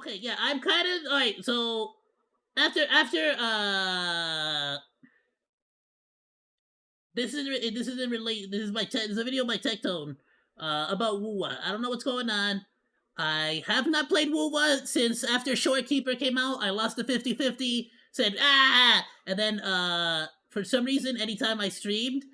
Okay, yeah, I'm kind of all right. So after this isn't relate. This is this is a video by Tectone about WuWa. I don't know what's going on. I have not played WuWa since after Shorekeeper came out. I lost the 50-50, said and then for some reason anytime I streamed,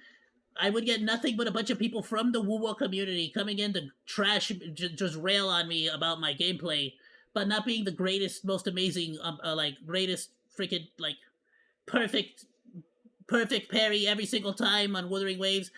I would get nothing but a bunch of people from the WuWa community coming in to trash, just rail on me about my gameplay, but not being the greatest, most amazing, like greatest freaking like perfect, perfect parry every single time on Wuthering Waves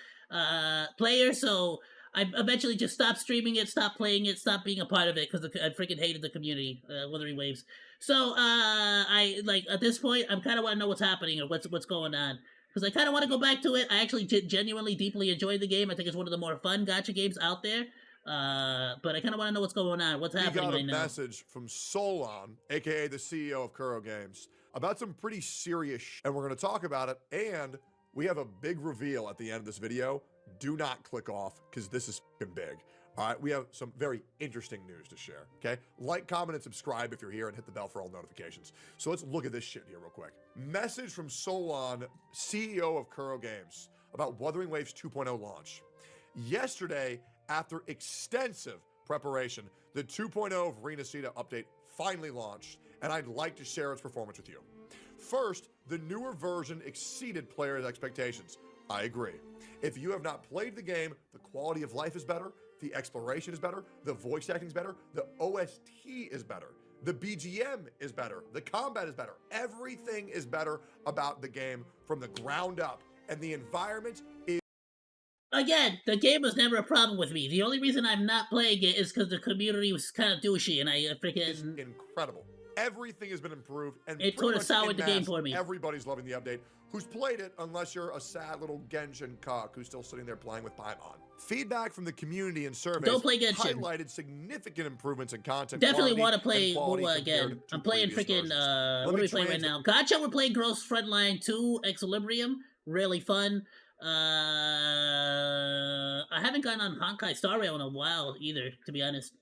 player. So I eventually just stopped streaming it, stopped playing it, stopped being a part of it because I freaking hated the community, Wuthering Waves. So I like at this point, I'm kind of want to know what's happening or what's going on because I kind of want to go back to it. I actually genuinely deeply enjoyed the game. I think it's one of the more fun gacha games out there. But I kind of want to know what's going on, what's happening right now. We got a message from Solon, aka the CEO of Kuro Games, about some pretty serious and we're going to talk about it, and we have a big reveal at the end of this video. Do not click off because this is fucking big. All right, we have some very interesting news to share, okay? Like, comment, and subscribe if you're here, and hit the bell for all notifications. So let's look at this shit here real quick. Message from Solon, CEO of Kuro Games, about Wuthering Waves 2.0 launch. Yesterday, after extensive preparation, the 2.0 of Renacita update finally launched, and I'd like to share its performance with you. First, the newer version exceeded players' expectations. I agree. If you have not played the game, the quality of life is better, the exploration is better, the voice acting is better, the OST is better, the BGM is better, the combat is better. Everything is better about the game from the ground up, and the environment is... Again, the game was never a problem with me. The only reason I'm not playing it is because the community was kind of douchey, and I freaking... incredible. Everything has been improved, and it sort of soured the game for me. Everybody's loving the update who's played it, unless you're a sad little Genshin cock who's still sitting there playing with Paimon. Feedback from the community and surveys don't play Genshin. Highlighted significant improvements in content. Definitely want to play WuWa again. I'm playing freaking, what are we playing right now? Gotcha, we're playing Gross Frontline 2 Equilibrium. Really fun. I haven't gone on Honkai Star Rail in a while either, to be honest.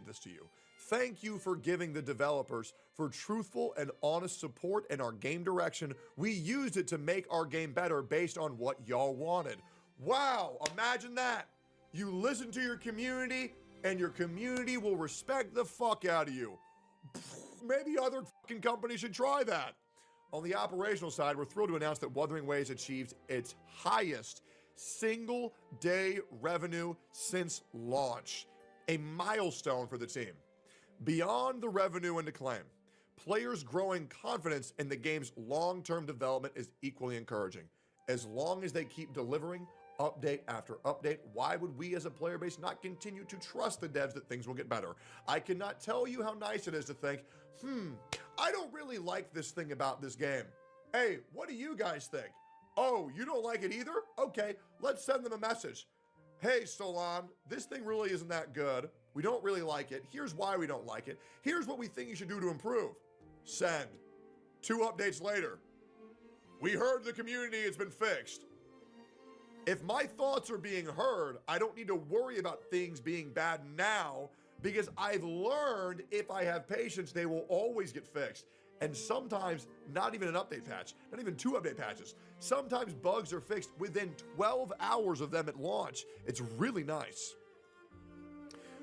This to you. Thank you for giving the developers for truthful and honest support in our game direction. We used it to make our game better based on what y'all wanted. Wow, imagine that. You listen to your community and your community will respect the fuck out of you. Maybe other fucking companies should try that. On the operational side, we're thrilled to announce that Wuthering Waves achieved its highest single day revenue since launch. A milestone for the team. Beyond the revenue and acclaim, players' growing confidence in the game's long-term development is equally encouraging. As long as they keep delivering update after update, why would we as a player base not continue to trust the devs that things will get better? I cannot tell you how nice it is to think, I don't really like this thing about this game. Hey, what do you guys think? Oh, you don't like it either? Okay, let's send them a message. Hey, Solon, this thing really isn't that good. We don't really like it. Here's why we don't like it. Here's what we think you should do to improve. Send. 2 updates later. We heard the community, it's been fixed. If my thoughts are being heard, I don't need to worry about things being bad now because I've learned if I have patience, they will always get fixed. And sometimes not even an update patch, not even 2 update patches. Sometimes bugs are fixed within 12 hours of them at launch. It's really nice.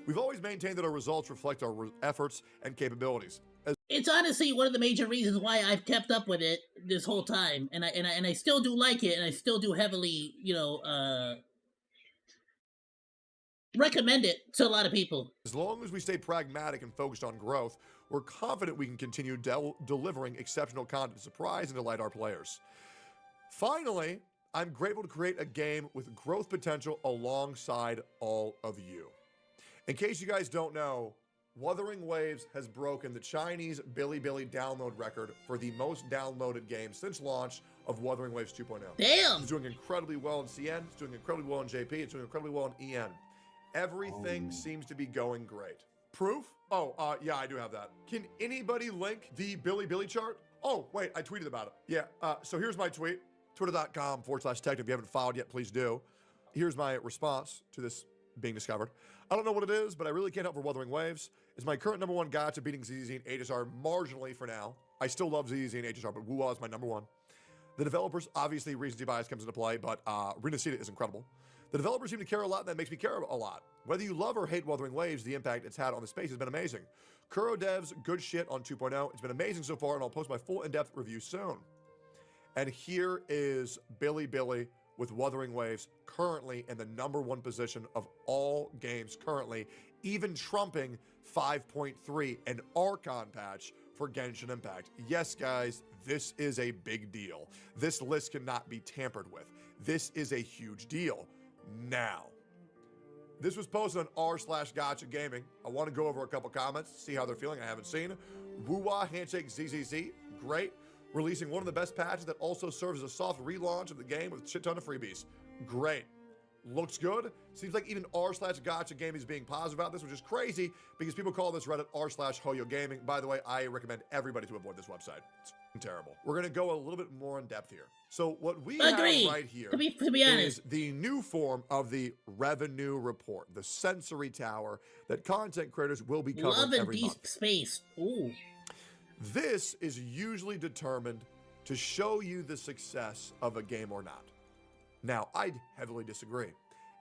We've always maintained that our results reflect our efforts and capabilities. It's honestly one of the major reasons why I've kept up with it this whole time, and I still do like it, and I still do heavily, recommend it to a lot of people. As long as we stay pragmatic and focused on growth, we're confident we can continue delivering exceptional content to surprise and delight our players. Finally, I'm grateful to create a game with growth potential alongside all of you. In case you guys don't know, Wuthering Waves has broken the Chinese Bilibili download record for the most downloaded game since launch of Wuthering Waves 2.0. Damn! It's doing incredibly well in CN, it's doing incredibly well in JP, it's doing incredibly well in EN. Everything seems to be going great. Proof? Oh, yeah, I do have that. Can anybody link the Bilibili chart? Oh, wait, I tweeted about it. Yeah, so here's my tweet. Twitter.com/tech. If you haven't followed yet, please do. Here's my response to this being discovered. I don't know what it is, but I really can't help for Wuthering Waves. It's my current #1 gacha, beating ZZ and HSR marginally for now. I still love ZZ and HSR, but WuWa is my #1. The developers, obviously, recency bias comes into play, but Renacida is incredible. The developers seem to care a lot, and that makes me care a lot. Whether you love or hate Wuthering Waves, the impact it's had on the space has been amazing. Kuro devs, good shit on 2.0. It's been amazing so far, and I'll post my full in-depth review soon. And here is Billy with Wuthering Waves, currently in the #1 position of all games currently, even trumping 5.3, an Archon patch for Genshin Impact. Yes, guys, this is a big deal. This list cannot be tampered with. This is a huge deal. Now, this was posted on r/Gacha Gaming. I want to go over a couple comments, see how they're feeling. I haven't seen. WuWa Handshake ZZZ, great. Releasing one of the best patches that also serves as a soft relaunch of the game with a shit ton of freebies. Great. Looks good. Seems like even r/Gacha Gaming is being positive about this, which is crazy because people call this Reddit r/Hoyo Gaming. By the way, I recommend everybody to avoid this website. It's terrible. We're going to go a little bit more in depth here. So what we have right here to be honest, is the new form of the revenue report, the sensory tower that content creators will be covering every month. Deep space. Ooh. This is usually determined to show you the success of a game or not. Now, I'd heavily disagree.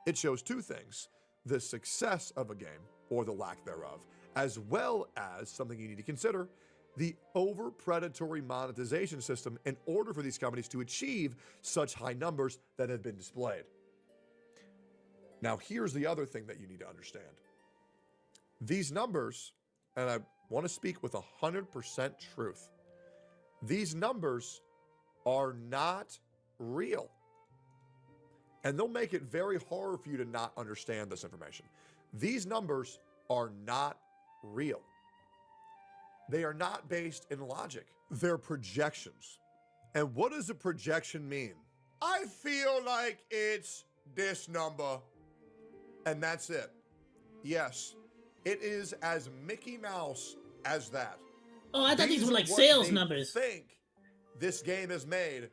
It shows two things: the success of a game, or the lack thereof, as well as something you need to consider, the over-predatory monetization system in order for these companies to achieve such high numbers that have been displayed. Now, here's the other thing that you need to understand. These numbers, and I want to speak with 100% truth, these numbers are not real. And they'll make it very hard for you to not understand this information. These numbers are not real. They are not based in logic. They're projections. And what does a projection mean? I feel like it's this number, and that's it. Yes, it is as Mickey Mouse as that. Oh, I thought these were like sales numbers. Think this game is made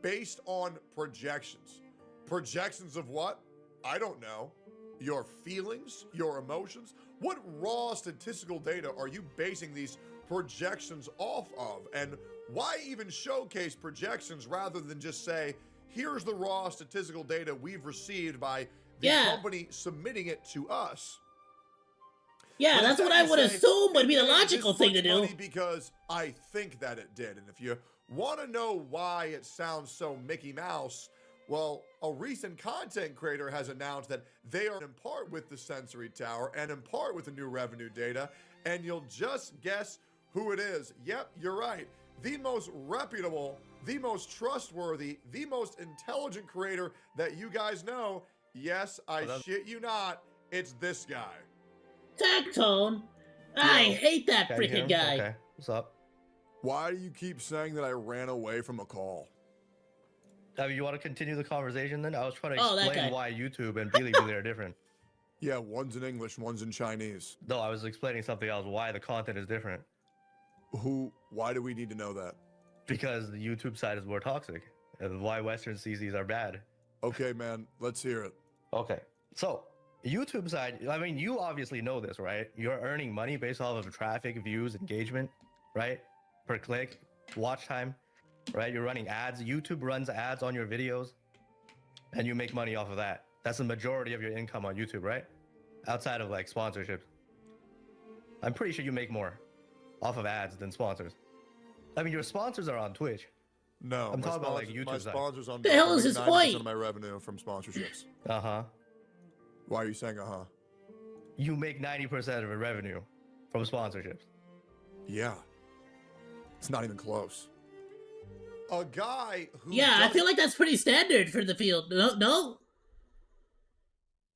based on projections. Projections of what? I don't know. Your feelings, your emotions. What raw statistical data are you basing these projections off of? And why even showcase projections rather than just say, here's the raw statistical data we've received by the company submitting it to us? Yeah, that's what I would assume would be the logical thing to do. Because I think that it did. And if you want to know why it sounds so Mickey Mouse, well, a recent content creator has announced that they are in part with the sensory tower and in part with the new revenue data, and you'll just guess who it is. Yep, you're right. The most reputable, the most trustworthy, the most intelligent creator that you guys know. Yes, I shit you not, it's this guy. Tectone? I hate that freaking guy. Okay, what's up? Why do you keep saying that I ran away from a call? You want to continue the conversation then? I was trying to Oh, explain why YouTube and Bilibili are different. Yeah, one's in English, one's in Chinese. No, I was explaining something else, why the content is different. Why do we need to know that? Because the YouTube side is more toxic, and why Western CCs are bad. Okay, man, let's hear it. Okay, so YouTube side, I mean, you obviously know this, right? You're earning money based off of traffic, views, engagement, right? Per click, watch time, right? You're running ads. YouTube runs ads on your videos, and you make money off of that. That's the majority of your income on YouTube, right? Outside of like sponsorships. I'm pretty sure you make more off of ads than sponsors. I mean, your sponsors are on Twitch. No, I'm talking about like YouTube. My sponsors on the hell is his point? Of my revenue from sponsorships. Uh-huh. Why are you saying uh-huh? You make 90% of your revenue from sponsorships. Yeah. It's not even close. A guy who I feel like that's pretty standard for the field. No?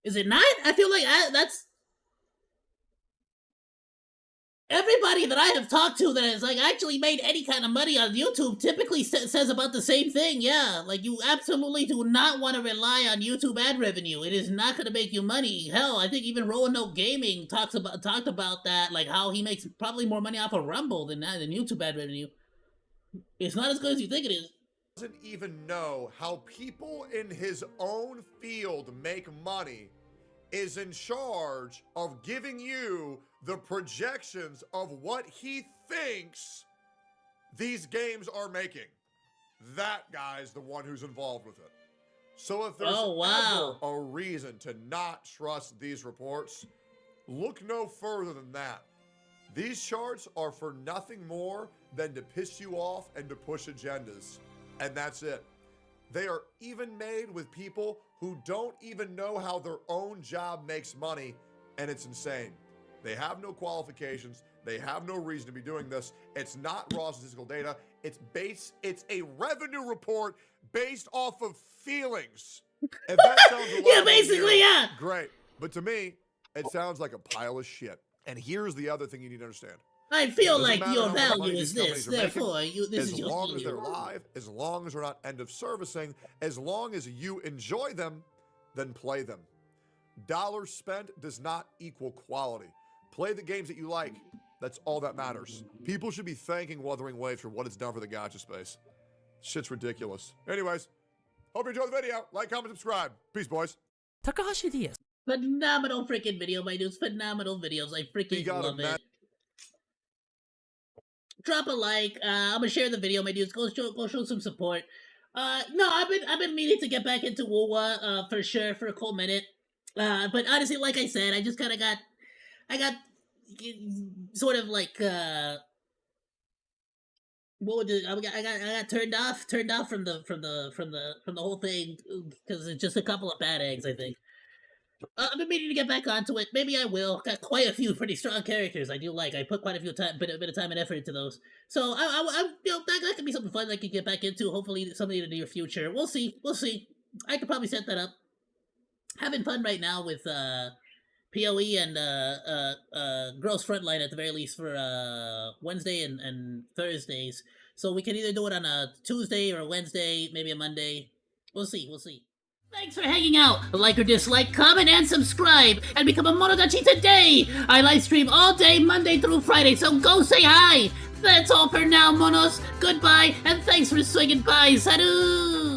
Is it not? I feel like that's... Everybody that I have talked to that has like actually made any kind of money on YouTube typically says about the same thing. Yeah, like you absolutely do not want to rely on YouTube ad revenue. It is not going to make you money. Hell, I think even Roanoke Gaming talked about that, like how he makes probably more money off of Rumble than YouTube ad revenue. It's not as good as you think it is. Doesn't even know how people in his own field make money, is in charge of giving you the projections of what he thinks these games are making. That guy's the one who's involved with it. So if there's ever a reason to not trust these reports, look no further than that. These charts are for nothing more than to piss you off and to push agendas. And that's it. They are even made with people who don't even know how their own job makes money, and it's insane. They have no qualifications. They have no reason to be doing this. It's not raw statistical data. It's a revenue report based off of feelings. If that sounds a yeah, basically, yeah. Great. But to me, it sounds like a pile of shit. And here's the other thing you need to understand. I feel like your value is this, therefore this is your value. As long as they're live, as long as they're not end of servicing, as long as you enjoy them, then play them. Dollars spent does not equal quality. Play the games that you like. That's all that matters. People should be thanking Wuthering Waves for what it's done for the gacha space. Shit's ridiculous. Anyways, hope you enjoyed the video. Like, comment, subscribe. Peace, boys. Takahashi DS. Phenomenal freaking video, my dudes. Phenomenal videos. I freaking love it. Drop a like. I'm gonna share the video, my dudes. Go show some support. No, I've been meaning to get back into WuWa, for sure, for a cool minute. But honestly, like I said, I just kind of I got sort of like I got turned off from the whole thing because it's just a couple of bad eggs, I think. I've been meaning to get back onto it. Maybe I will. Got quite a few pretty strong characters I do like. I put quite a bit of time and effort into those. So I that could be something fun I could get back into. Hopefully, something in the near future. We'll see. I could probably set that up. Having fun right now with PoE and Gross Frontline at the very least for Wednesday and Thursdays. So we can either do it on a Tuesday or a Wednesday, maybe a Monday. We'll see. Thanks for hanging out. Like or dislike, comment, and subscribe, and become a Monodachi today! I live stream all day, Monday through Friday, so go say hi! That's all for now, Monos. Goodbye, and thanks for swinging by. Salut!